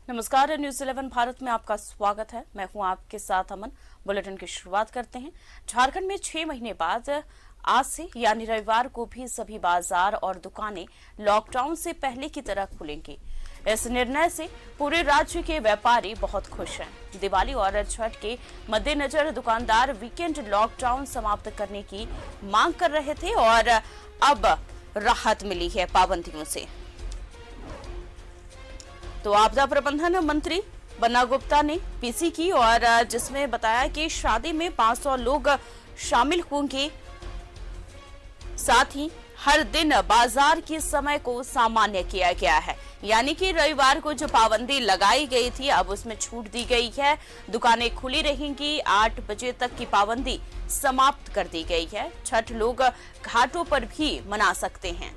नमस्कार, न्यूज 11 भारत में आपका स्वागत है। मैं हूं आपके साथ अमन। बुलेटिन की शुरुआत करते हैं। झारखंड में 6 महीने बाद आज से यानी रविवार को भी सभी बाजार और दुकानें लॉकडाउन से पहले की तरह खुलेंगी। इस निर्णय से पूरे राज्य के व्यापारी बहुत खुश हैं। दिवाली और छठ के मद्देनजर दुकानदार वीकेंड लॉकडाउन समाप्त करने की मांग कर रहे थे और अब राहत मिली है पाबंदियों से। तो आपदा प्रबंधन मंत्री बन्ना गुप्ता ने पीसी की और जिसमें बताया कि शादी में 500 लोग शामिल होंगे। साथ ही हर दिन बाजार के समय को सामान्य किया गया है, यानी कि रविवार को जो पाबंदी लगाई गई थी अब उसमें छूट दी गई है। दुकानें खुली रहेंगी। 8 बजे तक की पाबंदी समाप्त कर दी गई है। छठ लोग घाटों पर भी मना सकते हैं।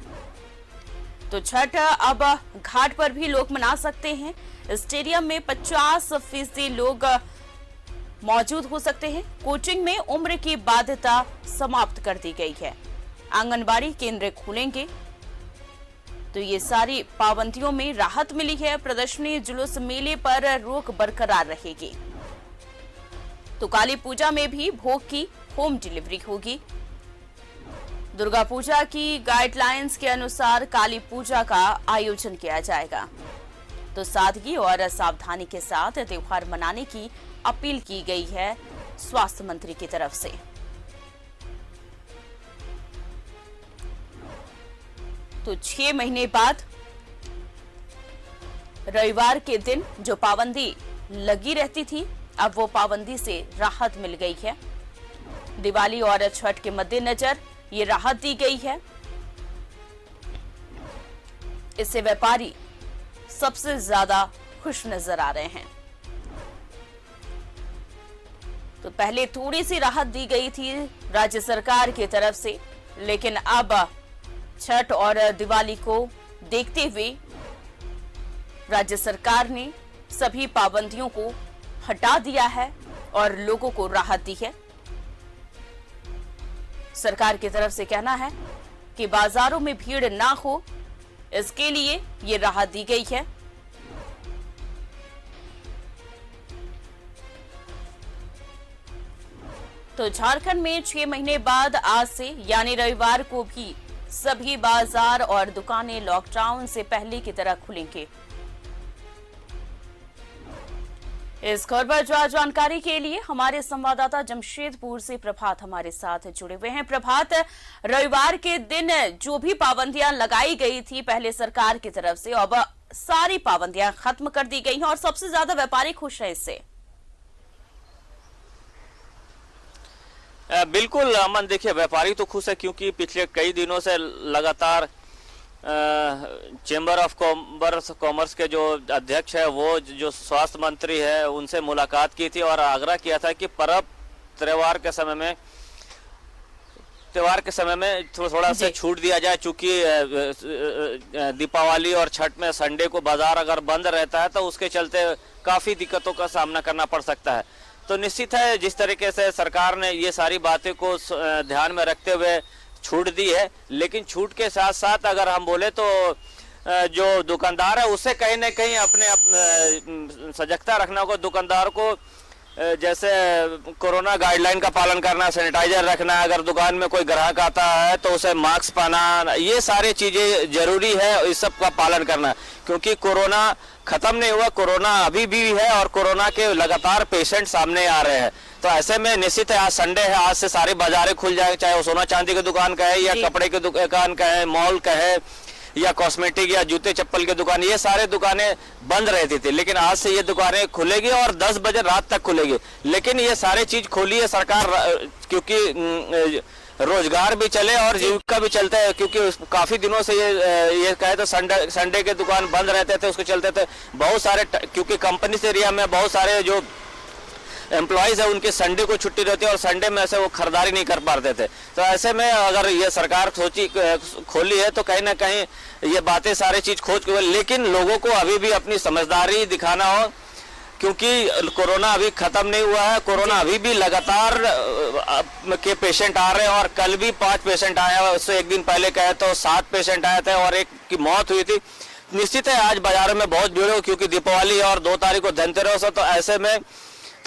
तो छठ अब घाट पर भी लोग मना सकते हैं। स्टेडियम में 50% लोग मौजूद हो सकते हैं। कोचिंग में उम्र की बाध्यता समाप्त कर दी गई है। आंगनबाड़ी केंद्र खुलेंगे। तो ये सारी पाबंदियों में राहत मिली है। प्रदर्शनी, जुलूस, मेले पर रोक बरकरार रहेगी। तो काली पूजा में भी भोग की होम डिलीवरी होगी। दुर्गा पूजा की गाइडलाइंस के अनुसार काली पूजा का आयोजन किया जाएगा। तो सादगी और सावधानी के साथ त्योहार मनाने की अपील की गई है स्वास्थ्य मंत्री की तरफ से। तो 6 महीने बाद रविवार के दिन जो पाबंदी लगी रहती थी अब वो पाबंदी से राहत मिल गई है। दिवाली और छठ के मद्देनजर ये राहत दी गई है। इससे व्यापारी सबसे ज्यादा खुश नजर आ रहे हैं। तो पहले थोड़ी सी राहत दी गई थी राज्य सरकार की तरफ से, लेकिन अब छठ और दिवाली को देखते हुए राज्य सरकार ने सभी पाबंदियों को हटा दिया है और लोगों को राहत दी है। सरकार की तरफ से कहना है कि बाजारों में भीड़ ना हो, इसके लिए ये राहत दी गई है। तो झारखंड में 6 महीने बाद आज से यानी रविवार को भी सभी बाजार और दुकानें लॉकडाउन से पहले की तरह खुलेंगे। इस खबर पर जानकारी के लिए हमारे संवाददाता जमशेदपुर से प्रभात हमारे साथ जुड़े हुए हैं। प्रभात, रविवार के दिन जो भी पाबंदियां लगाई गई थी पहले सरकार की तरफ से, अब सारी पाबंदियां खत्म कर दी गई हैं और सबसे ज्यादा व्यापारी खुश है इससे। बिल्कुल अमन, देखिए व्यापारी तो खुश है क्योंकि पिछले कई दिनों से लगातार चेंबर ऑफ कॉमर्स के जो अध्यक्ष है वो जो स्वास्थ्य मंत्री है उनसे मुलाकात की थी और आग्रह किया था कि पर्व त्योहार के समय में थोड़ा सा छूट दिया जाए, चूंकि दीपावली और छठ में संडे को बाजार अगर बंद रहता है तो उसके चलते काफी दिक्कतों का सामना करना पड़ सकता है। तो निश्चित है जिस तरीके से सरकार ने ये सारी बातें को ध्यान में रखते हुए छूट दी है, लेकिन छूट के साथ साथ अगर हम बोले तो जो दुकानदार है उससे कहीं ना कहीं अपने सजगता रखना होगा। दुकानदार को जैसे कोरोना गाइडलाइन का पालन करना, सैनिटाइजर रखना, अगर दुकान में कोई ग्राहक आता है तो उसे मास्क पहना, ये सारी चीजें जरूरी है, इस सब का पालन करना, क्योंकि कोरोना खत्म नहीं हुआ, कोरोना अभी भी है और कोरोना के लगातार पेशेंट सामने आ रहे हैं। तो ऐसे में निश्चित है आज संडे है, आज से सारी बाजारें खुल जाएंगे, चाहे वो सोना चांदी की दुकान का है या कपड़े की दुकान का है, मॉल का है या कॉस्मेटिक या जूते चप्पल की दुकान, ये सारे दुकानें बंद रहती थी, लेकिन आज से ये दुकानें खुलेगी और 10 बजे रात तक खुलेगी। लेकिन ये सारी चीज खोली है सरकार क्योंकि रोजगार भी चले और जीविका भी चलता है, क्योंकि काफी दिनों से ये कहे तो संडे के दुकान बंद रहते थे, उसके चलते थे बहुत सारे, क्योंकि कंपनी से एरिया में बहुत सारे जो एम्प्लॉइज है उनके संडे को छुट्टी रहती है और संडे में ऐसे वो खरीदारी नहीं कर पाते थे। तो ऐसे में अगर ये सरकार खोली है तो कहीं ना कहीं ये बातें सारी चीज खोज के, लेकिन लोगों को अभी भी अपनी समझदारी दिखाना हो, क्योंकि कोरोना अभी खत्म नहीं हुआ है। कोरोना अभी भी लगातार के पेशेंट आ रहे हैं और कल भी 5 पेशेंट आए हैं, उससे एक दिन पहले कहे तो 7 पेशेंट आए थे और एक की मौत हुई थी। निश्चित है आज बाजारों में बहुत भीड़ हो, क्योंकि दीपावली और 2 तारीख को धनतेरस है। तो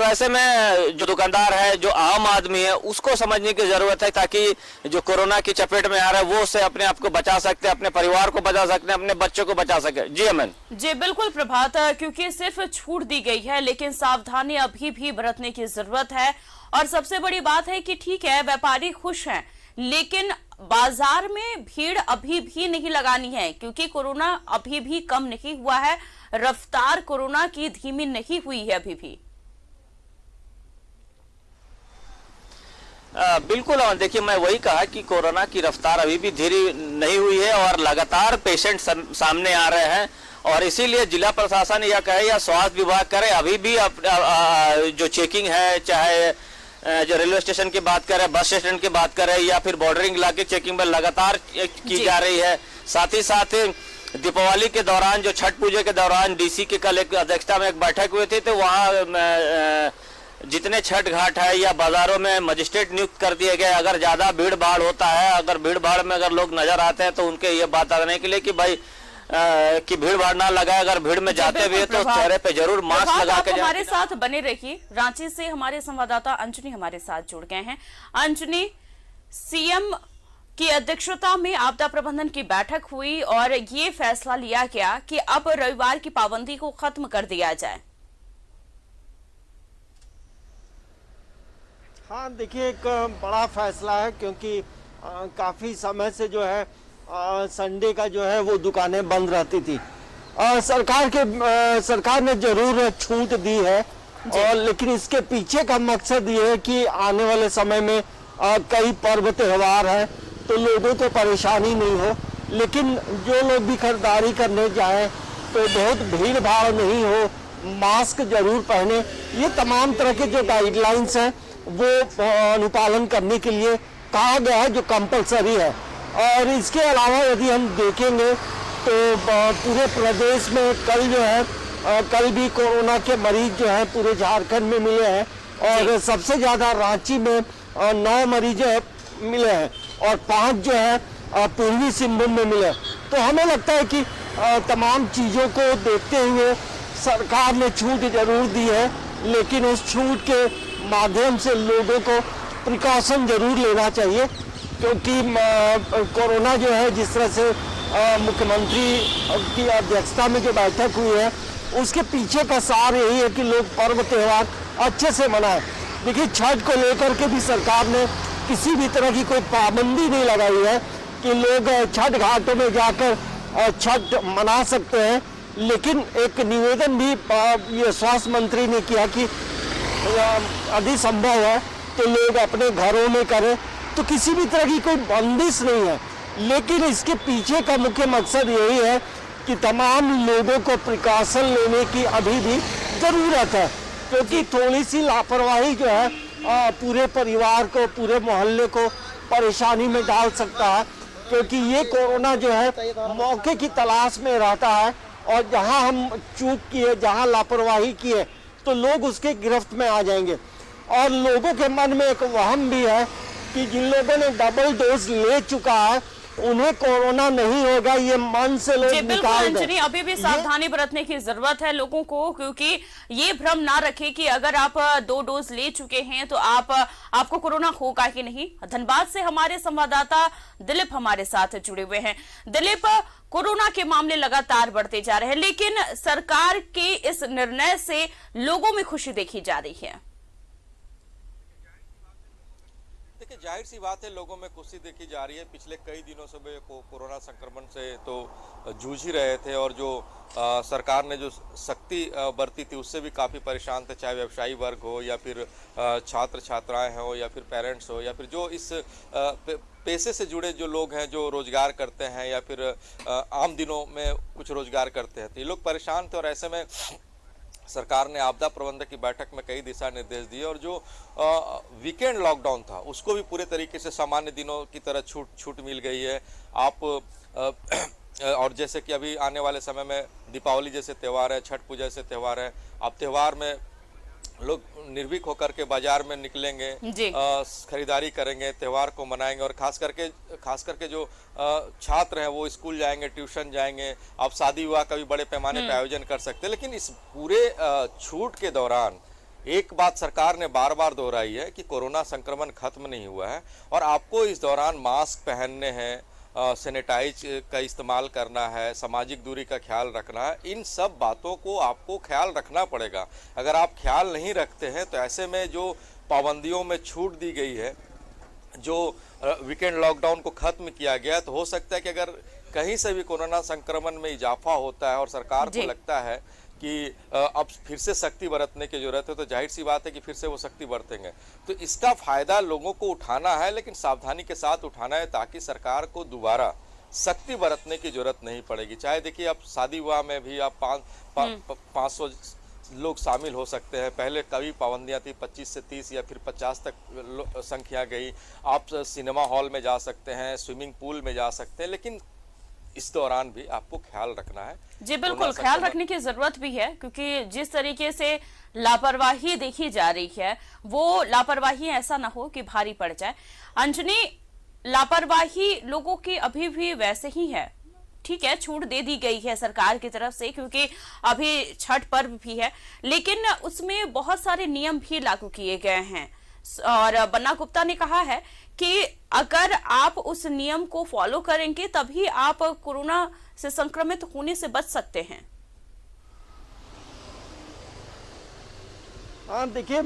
ऐसे में जो दुकानदार है, जो आम आदमी है, उसको समझने की जरूरत है, ताकि जो कोरोना की चपेट में आ रहा है वो उससे अपने आप को बचा सकते हैं, अपने परिवार को बचा सकते हैं, अपने बच्चों को बचा सके। जी अमन जी बिल्कुल प्रभात, क्योंकि सिर्फ छूट दी गई है लेकिन सावधानी अभी भी बरतने की जरूरत है। और सबसे बड़ी बात है कि ठीक है, व्यापारी खुश हैं, लेकिन बाजार में भीड़ अभी भी नहीं लगानी है, क्योंकि कोरोना अभी भी कम नहीं हुआ है, रफ्तार कोरोना की धीमी नहीं हुई है अभी भी। बिल्कुल, और देखिए मैं वही कहा कि कोरोना की रफ्तार अभी भी धीरे नहीं हुई है और लगातार पेशेंट सामने आ रहे हैं। और इसीलिए जिला प्रशासन या कहे या स्वास्थ्य विभाग करे, अभी भी जो चेकिंग है, चाहे जो रेलवे स्टेशन की बात करें, बस स्टेशन की बात करें, या फिर बॉर्डरिंग इलाके चेकिंग में लगातार की जा रही है। साथ ही साथ दीपावली के दौरान, जो छठ पूजा के दौरान डीसी की कल एक अध्यक्षता में एक बैठक हुई थी, तो वहाँ जितने छठ घाट है या बाजारों में मजिस्ट्रेट नियुक्त कर दिए गए। अगर ज्यादा भीड़ भाड़ होता है, अगर भीड़ भाड़ में अगर लोग नजर आते हैं, तो उनके ये बात आने के लिए कि भाई कि भीड़ भाड़ ना लगाए, अगर भीड़ में जाते हुए तो चेहरे पे जरूर मास्क लगा के जाए। हमारे साथ बने रहिए। रांची से हमारे संवाददाता अंजनी हमारे साथ जुड़ गए हैं। अंजनी, सीएम की अध्यक्षता में आपदा प्रबंधन की बैठक हुई और ये फैसला लिया गया कि अब रविवार की पाबंदी को खत्म कर दिया जाए। हाँ देखिए, एक बड़ा फैसला है, क्योंकि काफ़ी समय से जो है संडे का जो है वो दुकानें बंद रहती थी। सरकार ने जरूर छूट दी है, और लेकिन इसके पीछे का मकसद ये है कि आने वाले समय में कई पर्व त्योहार हैं, तो लोगों को परेशानी नहीं हो। लेकिन जो लोग भी खरीदारी करने जाएं तो बहुत भीड़ भाड़ नहीं हो, मास्क जरूर पहने। ये तमाम तरह के जो गाइडलाइंस हैं वो अनुपालन करने के लिए कहा गया है, जो कंपलसरी है। और इसके अलावा यदि हम देखेंगे तो पूरे प्रदेश में कल जो है कल भी कोरोना के मरीज जो है पूरे झारखंड में मिले हैं, और सबसे ज़्यादा रांची में 9 मरीज मिले हैं और 5 जो है पूर्वी सिंहभूम में मिले। तो हमें लगता है कि तमाम चीज़ों को देखते हुए सरकार ने छूट जरूर दी है, लेकिन उस छूट के माध्यम से लोगों को प्रिकॉशन जरूर लेना चाहिए, क्योंकि कोरोना जो है, जिस तरह से मुख्यमंत्री की अध्यक्षता में जो बैठक हुई है, उसके पीछे का सार यही है कि लोग पर्व त्योहार अच्छे से मनाएं। देखिए, छठ को लेकर के भी सरकार ने किसी भी तरह की कोई पाबंदी नहीं लगाई है कि लोग छठ घाटों में जाकर छठ मना सकते हैं। लेकिन एक निवेदन भी ये स्वास्थ्य मंत्री ने किया कि यदि संभव है तो लोग अपने घरों में करें, तो किसी भी तरह की कोई बंदिश नहीं है। लेकिन इसके पीछे का मुख्य मकसद यही है कि तमाम लोगों को प्रिकॉशन लेने की अभी भी ज़रूरत है, क्योंकि थोड़ी सी लापरवाही जो है पूरे परिवार को, पूरे मोहल्ले को परेशानी में डाल सकता है। क्योंकि ये कोरोना जो है मौके की तलाश में रहता है, और जहां हम चूक किए, जहां लापरवाही किए, तो लोग उसके गिरफ्त में आ जाएंगे। और लोगों के मन में एक वहम भी है कि जिन लोगों ने डबल डोज ले चुका है उन्हें कोरोना नहीं होगा, ये मन से लोग निकाल दें। अभी भी सावधानी बरतने की जरूरत है लोगों को, क्योंकि ये भ्रम ना रखे कि अगर आप 2 डोज ले चुके हैं तो आपको कोरोना होगा कि नहीं। धनबाद से हमारे संवाददाता दिलीप हमारे साथ जुड़े हुए हैं। दिलीप, कोरोना के मामले लगातार बढ़ते जा रहे हैं, लेकिन सरकार के इस निर्णय से लोगों में खुशी देखी जा रही है। देखिए, जाहिर सी बात है, लोगों में खुशी देखी जा रही है। पिछले कई दिनों से वे कोरोना संक्रमण से तो जूझ ही रहे थे, और जो सरकार ने जो सख्ती बरती थी उससे भी काफ़ी परेशान थे, चाहे व्यवसायी वर्ग हो, या फिर छात्र छात्राएं हो, या फिर पेरेंट्स हो, या फिर जो इस पेशे से जुड़े जो लोग हैं, जो रोजगार करते हैं, या फिर आम दिनों में कुछ रोजगार करते हैं, तो ये लोग परेशान थे। और ऐसे में सरकार ने आपदा प्रबंधन की बैठक में कई दिशा निर्देश दिए, और जो वीकेंड लॉकडाउन था उसको भी पूरे तरीके से सामान्य दिनों की तरह छूट मिल गई है। आप और जैसे कि अभी आने वाले समय में दीपावली जैसे त्यौहार है, छठ पूजा जैसे त्यौहार है, आप त्यौहार में लोग निर्भीक होकर के बाजार में निकलेंगे, जी। खरीदारी करेंगे, त्योहार को मनाएंगे और खास करके जो छात्र हैं वो स्कूल जाएंगे, ट्यूशन जाएंगे। आप शादी विवाह का भी बड़े पैमाने पर आयोजन कर सकते हैं। लेकिन इस पूरे छूट के दौरान एक बात सरकार ने बार बार दोहराई है कि कोरोना संक्रमण खत्म नहीं हुआ है और आपको इस दौरान मास्क पहनने हैं, सैनिटाइज का इस्तेमाल करना है, सामाजिक दूरी का ख्याल रखना है। इन सब बातों को आपको ख्याल रखना पड़ेगा। अगर आप ख्याल नहीं रखते हैं तो ऐसे में जो पाबंदियों में छूट दी गई है, जो वीकेंड लॉकडाउन को खत्म किया गया, तो हो सकता है कि अगर कहीं से भी कोरोना संक्रमण में इजाफा होता है और सरकार को लगता है कि अब फिर से सख्ती बरतने की जरूरत है, तो जाहिर सी बात है कि फिर से वो सख्ती बरतेंगे। तो इसका फायदा लोगों को उठाना है, लेकिन सावधानी के साथ उठाना है ताकि सरकार को दोबारा सख्ती बरतने की जरूरत नहीं पड़ेगी। चाहे देखिए अब शादी विवाह में भी आप 500 लोग शामिल हो सकते हैं। पहले कभी पाबंदियां थी 25 से 30 या फिर 50 तक संख्या गई। आप सिनेमा हॉल में जा सकते हैं, स्विमिंग पूल में जा सकते हैं, लेकिन इस दौरान भी आपको ख्याल रखना है। जी बिल्कुल, ख्याल रखने की जरूरत भी है, क्योंकि जिस तरीके से लापरवाही देखी जा रही है वो लापरवाही ऐसा ना हो कि भारी पड़ जाए। अंजनी, लापरवाही लोगों की अभी भी वैसे ही है। ठीक है, छूट दे दी गई है सरकार की तरफ से क्योंकि अभी छठ पर्व भी है, लेकिन उसमें बहुत सारे नियम भी लागू किए गए हैं और बन्ना गुप्ता ने कहा है कि अगर आप उस नियम को फॉलो करेंगे तभी आप कोरोना से संक्रमित होने से बच सकते हैं। हाँ देखिए,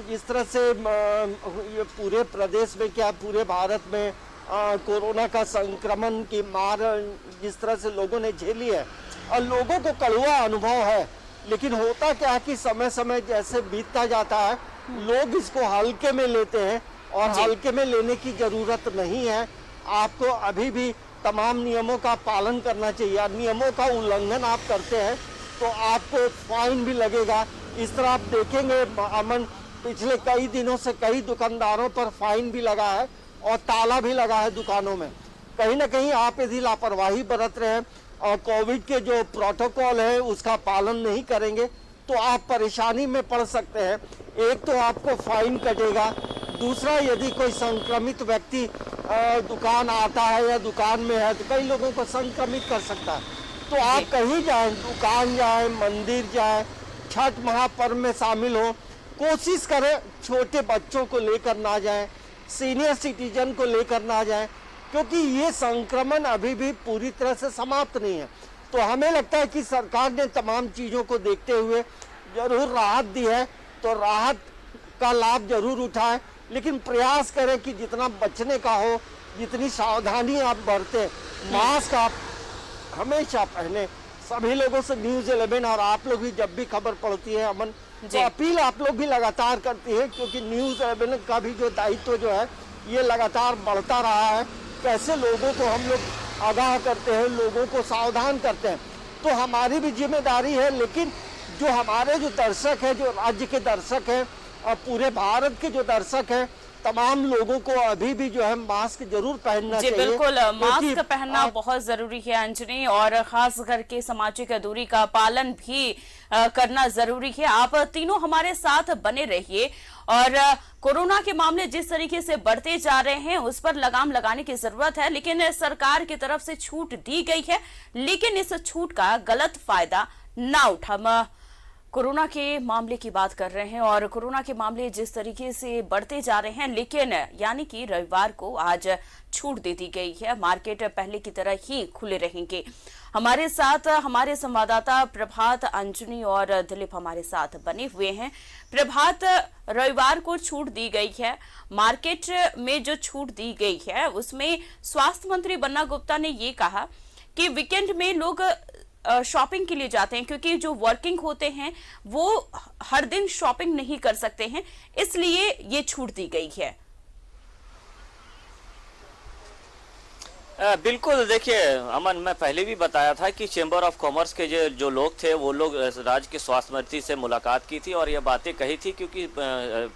जिस तरह से ये पूरे प्रदेश में क्या पूरे भारत में कोरोना का संक्रमण की मार जिस तरह से लोगों ने झेली है और लोगों को कड़वा अनुभव है, लेकिन होता क्या है कि समय समय जैसे बीतता जाता है लोग इसको हल्के में लेते हैं और हल्के में लेने की जरूरत नहीं है। आपको अभी भी तमाम नियमों का पालन करना चाहिए। नियमों का उल्लंघन आप करते हैं तो आपको फाइन भी लगेगा। इस तरह आप देखेंगे अमन, पिछले कई दिनों से कई दुकानदारों पर फाइन भी लगा है और ताला भी लगा है दुकानों में। कहीं ना कहीं आप यदि लापरवाही बरत रहे हैं और कोविड के जो प्रोटोकॉल है उसका पालन नहीं करेंगे तो आप परेशानी में पड़ सकते हैं। एक तो आपको फाइन कटेगा, दूसरा यदि कोई संक्रमित व्यक्ति दुकान आता है या दुकान में है तो कई लोगों को संक्रमित कर सकता है। तो आप कहीं जाएं, दुकान जाएं, मंदिर जाएं, छठ महापर्व में शामिल हो, कोशिश करें छोटे बच्चों को लेकर ना जाएं, सीनियर सिटीजन को लेकर ना जाएं, क्योंकि ये संक्रमण अभी भी पूरी तरह से समाप्त नहीं है। तो हमें लगता है कि सरकार ने तमाम चीज़ों को देखते हुए जरूर राहत दी है, तो राहत का लाभ जरूर उठाएं, लेकिन प्रयास करें कि जितना बचने का हो, जितनी सावधानी आप बरतें, मास्क आप हमेशा पहने। सभी लोगों से न्यूज़ 11 और आप लोग भी जब भी खबर पड़ती है अमन, तो अपील आप लोग भी लगातार करती है, क्योंकि न्यूज़ 11 का भी जो दायित्व जो है ये लगातार बढ़ता रहा है। कैसे लोगों को हम लोग आगाह करते हैं, लोगों को सावधान करते हैं, तो हमारी भी जिम्मेदारी है। लेकिन जो हमारे जो दर्शक हैं, जो राज्य के दर्शक हैं और पूरे भारत के जो दर्शक हैं, तमाम लोगों को अभी भी जो है मास्क जरूर पहनना चाहिए। बिल्कुल, मास्क पहनना बहुत जरूरी है अंजनी, और खास करके सामाजिक दूरी का पालन भी करना जरूरी है। आप तीनों हमारे साथ बने रहिए और कोरोना के मामले जिस तरीके से बढ़ते जा रहे हैं उस पर लगाम लगाने की जरूरत है। लेकिन सरकार की तरफ से छूट दी गई है, लेकिन इस छूट का गलत फायदा ना उठा। कोरोना के मामले की बात कर रहे हैं और कोरोना के मामले जिस तरीके से बढ़ते जा रहे हैं, लेकिन यानी कि रविवार को आज छूट दे दी गई है। मार्केट पहले की तरह ही खुले रहेंगे। हमारे साथ हमारे संवाददाता प्रभात, अंजनी और दिलीप हमारे साथ बने हुए हैं। प्रभात, रविवार को छूट दी गई है, मार्केट में जो छूट दी गई है उसमें स्वास्थ्य मंत्री बन्ना गुप्ता ने ये कहा कि वीकेंड में लोग शॉपिंग के लिए जाते हैं, क्योंकि जो वर्किंग होते हैं वो हर दिन शॉपिंग नहीं कर सकते हैं, इसलिए ये छूट दी गई है। बिल्कुल, देखिए अमन, मैं पहले भी बताया था कि चेंबर ऑफ कॉमर्स के जो लोग थे वो लोग राज्य के स्वास्थ्य मंत्री से मुलाकात की थी और ये बातें कही थी, क्योंकि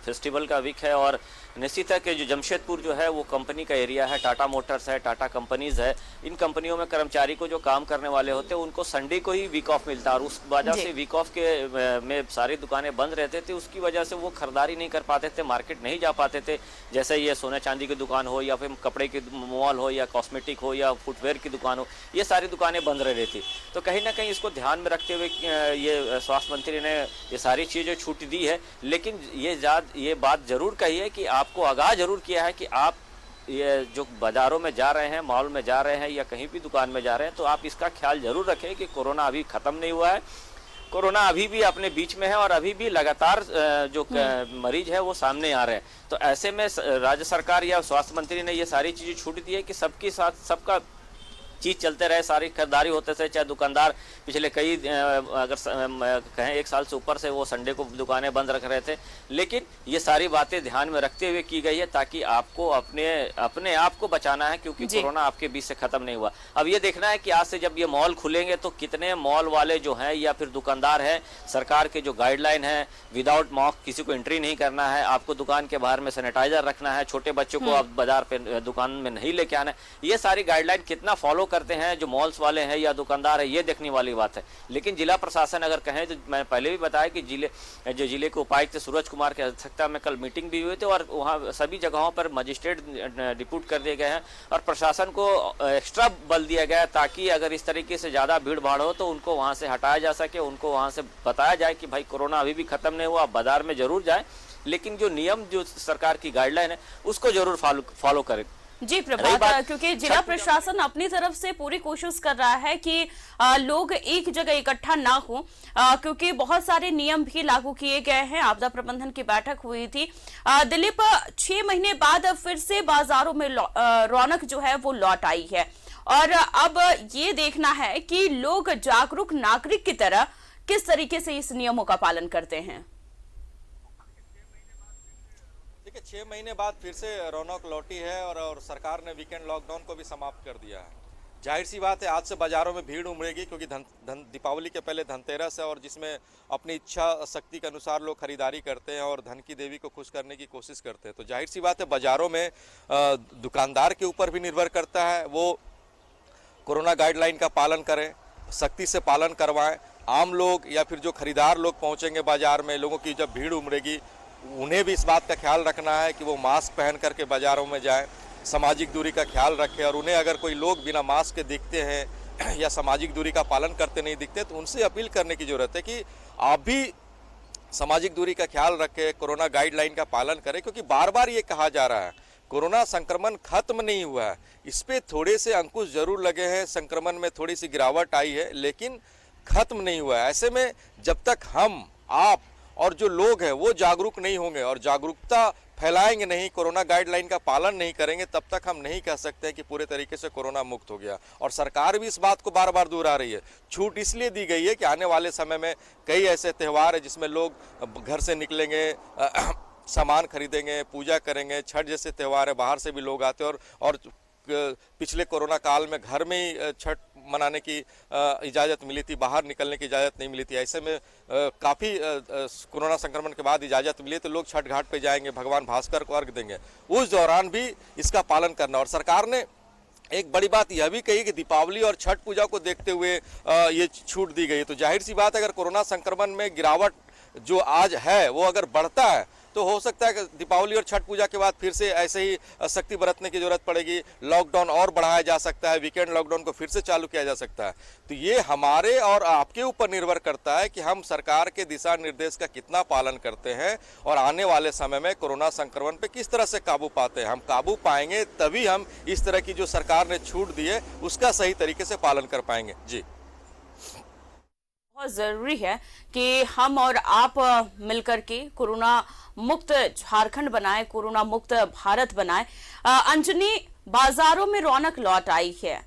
फेस्टिवल का वीक है और निश्चित है कि जो जमशेदपुर जो है वो कंपनी का एरिया है, टाटा मोटर्स है, टाटा कंपनीज है। इन कंपनियों में कर्मचारी को जो काम करने वाले होते हैं उनको संडे को ही वीक ऑफ मिलता है और उस वजह से वीक ऑफ के में सारी दुकानें बंद रहते थे। उसकी वजह से वो खरीदारी नहीं कर पाते थे, मार्केट नहीं जा पाते थे। जैसे ये सोने चांदी की दुकान हो या फिर कपड़े की मॉल हो या कॉस्मेटिक हो या फुटवेयर की दुकान हो, ये सारी दुकानें बंद रह रही थी। तो कहीं ना कहीं इसको ध्यान में रखते हुए ये स्वास्थ्य मंत्री ने ये सारी चीज़ें छूट दी है। लेकिन ये बात जरूर कही है कि आपको आगाह जरूर किया है कि आप ये जो बाजारों में जा रहे हैं, मॉल में जा रहे हैं या कहीं भी दुकान में जा रहे हैं, तो आप इसका ख्याल जरूर रखें कि कोरोना अभी खत्म नहीं हुआ है। कोरोना अभी भी अपने बीच में है और अभी भी लगातार जो मरीज है वो सामने आ रहे हैं। तो ऐसे में राज्य सरकार या स्वास्थ्य मंत्री ने ये सारी चीजें छूट दी है कि सबके साथ सबका चीज चलते रहे, सारी खरीदारी होते थे। चाहे दुकानदार पिछले कई अगर कहें 1 साल से ऊपर से वो संडे को दुकानें बंद रख रहे थे, लेकिन ये सारी बातें ध्यान में रखते हुए की गई है ताकि आपको अपने आप को बचाना है, क्योंकि कोरोना आपके बीच से खत्म नहीं हुआ। अब ये देखना है कि आज से जब ये मॉल खुलेंगे तो कितने मॉल वाले जो हैं या फिर दुकानदार हैं, सरकार के जो गाइडलाइन है विदाउट मास्क किसी को एंट्री नहीं करना है, आपको दुकान के बाहर में सैनिटाइजर रखना है, छोटे बच्चों को आप बाजार पे दुकान में नहीं लेके आना है, ये सारी गाइडलाइन कितना फॉलो करते हैं जो मॉल्स वाले हैं या दुकानदार है, ये देखने वाली बात है। लेकिन जिला प्रशासन अगर कहें तो मैं पहले भी बताया कि जिले के उपायुक्त सूरज कुमार की अध्यक्षता में कल मीटिंग भी हुई थी और वहाँ सभी जगहों पर मजिस्ट्रेट डिप्यूट कर दिए गए हैं और प्रशासन को एक्स्ट्रा बल दिया गया है ताकि अगर इस तरीके से ज्यादा भीड़ भाड़ हो तो उनको वहां से हटाया जा सके, उनको वहां से बताया जाए कि भाई कोरोना अभी भी खत्म नहीं हुआ, बाजार में जरूर जाए, लेकिन जो नियम जो सरकार की गाइडलाइन है उसको जरूर फॉलो करें। जी प्रभात, क्योंकि जिला प्रशासन अपनी तरफ से पूरी कोशिश कर रहा है कि लोग एक जगह इकट्ठा ना हो, क्योंकि बहुत सारे नियम भी लागू किए गए हैं। आपदा प्रबंधन की बैठक हुई थी। दिलीप, 6 महीने बाद फिर से बाजारों में रौनक जो है वो लौट आई है और अब ये देखना है कि लोग जागरूक नागरिक की तरह किस तरीके से इस नियमों का पालन करते हैं। देखिए, 6 महीने बाद फिर से रौनक लौटी है और सरकार ने वीकेंड लॉकडाउन को भी समाप्त कर दिया है। जाहिर सी बात है आज से बाजारों में भीड़ उमड़ेगी, क्योंकि दीपावली के पहले धनतेरस है और जिसमें अपनी इच्छा शक्ति के अनुसार लोग खरीदारी करते हैं और धन की देवी को खुश करने की कोशिश करते हैं। तो जाहिर सी बात है बाजारों में दुकानदार के ऊपर भी निर्भर करता है, वो कोरोना गाइडलाइन का पालन करें, सख्ती से पालन करवाएं। आम लोग या फिर जो खरीदार लोग पहुँचेंगे बाजार में, लोगों की जब भीड़ उमड़ेगी, उन्हें भी इस बात का ख्याल रखना है कि वो मास्क पहन करके बाजारों में जाएं, सामाजिक दूरी का ख्याल रखें और उन्हें अगर कोई लोग बिना मास्क के दिखते हैं या सामाजिक दूरी का पालन करते नहीं दिखते तो उनसे अपील करने की ज़रूरत है कि आप भी सामाजिक दूरी का ख्याल रखें, कोरोना गाइडलाइन का पालन करें, क्योंकि बार बार ये कहा जा रहा है कोरोना संक्रमण खत्म नहीं हुआ है। इस पर थोड़े से अंकुश जरूर लगे हैं, संक्रमण में थोड़ी सी गिरावट आई है, लेकिन खत्म नहीं हुआ है। ऐसे में जब तक हम, आप और जो लोग हैं वो जागरूक नहीं होंगे और जागरूकता फैलाएंगे नहीं, कोरोना गाइडलाइन का पालन नहीं करेंगे, तब तक हम नहीं कह सकते हैं कि पूरे तरीके से कोरोना मुक्त हो गया। और सरकार भी इस बात को बार बार दोहरा रही है। छूट इसलिए दी गई है कि आने वाले समय में कई ऐसे त्यौहार है जिसमें लोग घर से निकलेंगे, सामान खरीदेंगे, पूजा करेंगे, छठ जैसे त्यौहार है, बाहर से भी लोग आते हैं और पिछले कोरोना काल में घर में ही छठ मनाने की इजाज़त मिली थी, बाहर निकलने की इजाज़त नहीं मिली थी। ऐसे में काफ़ी कोरोना संक्रमण के बाद इजाज़त मिली तो लोग छठ घाट पे जाएंगे, भगवान भास्कर को अर्घ देंगे, उस दौरान भी इसका पालन करना। और सरकार ने एक बड़ी बात यह भी कही कि दीपावली और छठ पूजा को देखते हुए ये छूट दी गई। तो जाहिर सी बात है अगर कोरोना संक्रमण में गिरावट जो आज है वो अगर बढ़ता है तो हो सकता है कि दीपावली और छठ पूजा के बाद फिर से ऐसे ही सख्ती बरतने की जरूरत पड़ेगी, लॉकडाउन और बढ़ाया जा सकता है, वीकेंड लॉकडाउन को फिर से चालू किया जा सकता है। तो ये हमारे और आपके ऊपर निर्भर करता है कि हम सरकार के दिशा निर्देश का कितना पालन करते हैं और आने वाले समय में कोरोना संक्रमण पे किस तरह से काबू पाते हैं। हम काबू पाएंगे तभी हम इस तरह की जो सरकार ने छूट दी है उसका सही तरीके से पालन कर पाएंगे। जी, बहुत जरूरी है कि हम और आप मिलकर के कोरोना मुक्त झारखंड बनाएं, कोरोना मुक्त भारत बनाएं। अंजनी, बाजारों में रौनक लौट आई है,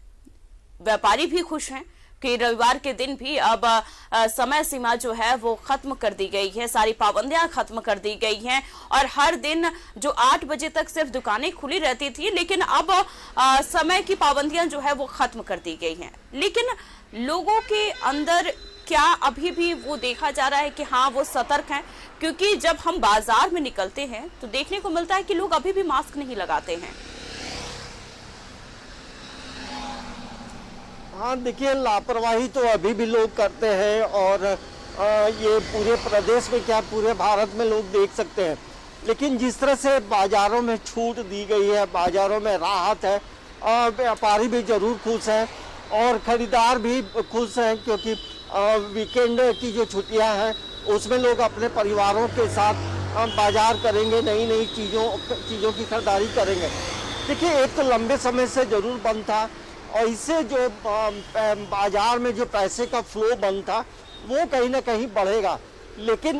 व्यापारी भी खुश हैं कि रविवार के दिन भी अब समय सीमा जो है वो खत्म कर दी गई है, सारी पाबंदियां खत्म कर दी गई हैं और हर दिन जो 8 बजे तक सिर्फ दुकानें खुली रहती थी, लेकिन अब समय की पाबंदियां जो है वो खत्म कर दी गई हैं। लेकिन लोगों के अंदर क्या अभी भी वो देखा जा रहा है कि हाँ वो सतर्क हैं? क्योंकि जब हम बाजार में निकलते हैं तो देखने को मिलता है कि लोग अभी भी मास्क नहीं लगाते हैं। हाँ देखिए, लापरवाही तो अभी भी लोग करते हैं और ये पूरे प्रदेश में क्या पूरे भारत में लोग देख सकते हैं। लेकिन जिस तरह से बाजारों में छूट दी गई है, बाजारों में राहत है, व्यापारी भी जरूर खुश हैं और खरीदार भी खुश हैं, क्योंकि वीकेंड की जो छुट्टियां हैं उसमें लोग अपने परिवारों के साथ बाजार करेंगे, नई नई चीज़ों की खरीदारी करेंगे। देखिए, एक तो लंबे समय से जरूर बंद था और इससे जो बाजार में जो पैसे का फ्लो बंद था वो कहीं ना कहीं बढ़ेगा। लेकिन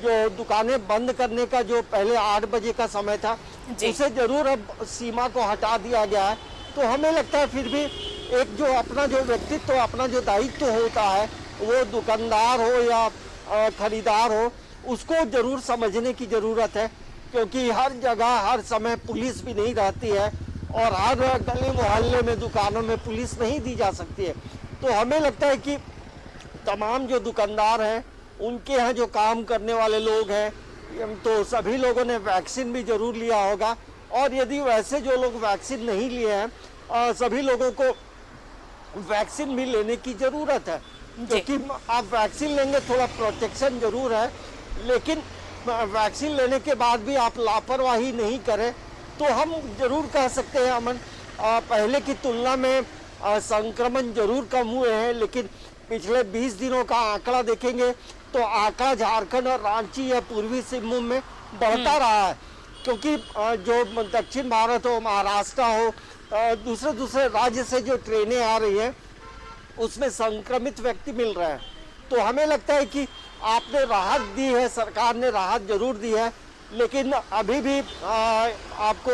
जो दुकानें बंद करने का जो पहले 8 बजे का समय था उसे जरूर अब सीमा को हटा दिया गया है। तो हमें लगता है फिर भी एक जो अपना जो व्यक्तित्व, अपना जो दायित्व होता है, वो दुकानदार हो या खरीदार हो, उसको जरूर समझने की ज़रूरत है, क्योंकि हर जगह हर समय पुलिस भी नहीं रहती है और हर गली मोहल्ले में दुकानों में पुलिस नहीं दी जा सकती है। तो हमें लगता है कि तमाम जो दुकानदार हैं, उनके यहाँ जो काम करने वाले लोग हैं, तो सभी लोगों ने वैक्सीन भी जरूर लिया होगा और यदि वैसे जो लोग वैक्सीन नहीं लिए हैं, सभी लोगों को वैक्सीन भी लेने की ज़रूरत है, क्योंकि आप वैक्सीन लेंगे थोड़ा प्रोटेक्शन जरूर है, लेकिन वैक्सीन लेने के बाद भी आप लापरवाही नहीं करें तो हम जरूर कह सकते हैं अमन, पहले की तुलना में संक्रमण जरूर कम हुए हैं, लेकिन पिछले 20 दिनों का आंकड़ा देखेंगे तो आंकड़ा झारखंड और रांची या पूर्वी सिंहभूम में बढ़ता रहा है, क्योंकि जो दक्षिण भारत हो, महाराष्ट्र हो, दूसरे राज्य से जो ट्रेनें आ रही हैं उसमें संक्रमित व्यक्ति मिल रहे हैं। तो हमें लगता है कि आपने राहत दी है, सरकार ने राहत जरूर दी है, लेकिन अभी भी आपको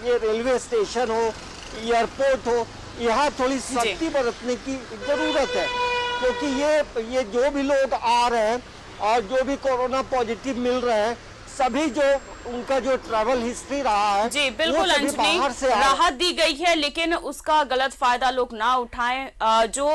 ये रेलवे स्टेशन हो, एयरपोर्ट हो, यहाँ थोड़ी सख्ती बरतने की ज़रूरत है, क्योंकि ये जो भी लोग आ रहे हैं और जो भी कोरोना पॉजिटिव मिल रहे हैं, सभी जो उनका जो ट्रैवल हिस्ट्री रहा है, जी बिल्कुल अंजनी, राहत दी गई है लेकिन उसका गलत फायदा लोग ना उठाएं। जो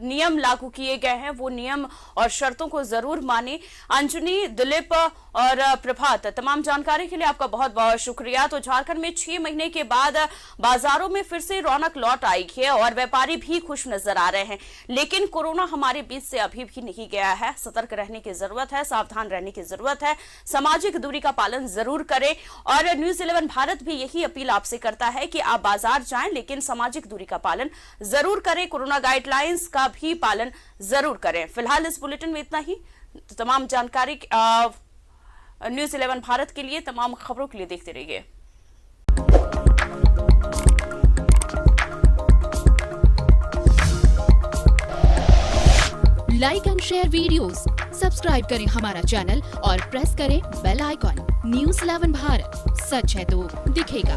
नियम लागू किए गए हैं वो नियम और शर्तों को जरूर माने। अंजनी, दिलीप और प्रभात, तमाम जानकारी के लिए आपका बहुत बहुत शुक्रिया। तो झारखंड में 6 महीने के बाद बाजारों में फिर से रौनक लौट आई है और व्यापारी भी खुश नजर आ रहे हैं, लेकिन कोरोना हमारे बीच से अभी भी नहीं गया है। सतर्क रहने की जरूरत है, सावधान रहने की जरूरत है, सामाजिक दूरी का पालन जरूर करें और न्यूज़ 11 भारत भी यही अपील आपसे करता है कि आप बाजार जाएं लेकिन सामाजिक दूरी का पालन जरूर करें, कोरोना गाइडलाइंस का भी पालन जरूर करें। फिलहाल इस बुलेटिन में इतना ही। तो तमाम जानकारी न्यूज़ 11 भारत के लिए, तमाम खबरों के लिए देखते रहिए। Like and share videos, subscribe करें हमारा चैनल और प्रेस करें बेल आइकॉन। न्यूज़ 11 भारत, सच है तो दिखेगा।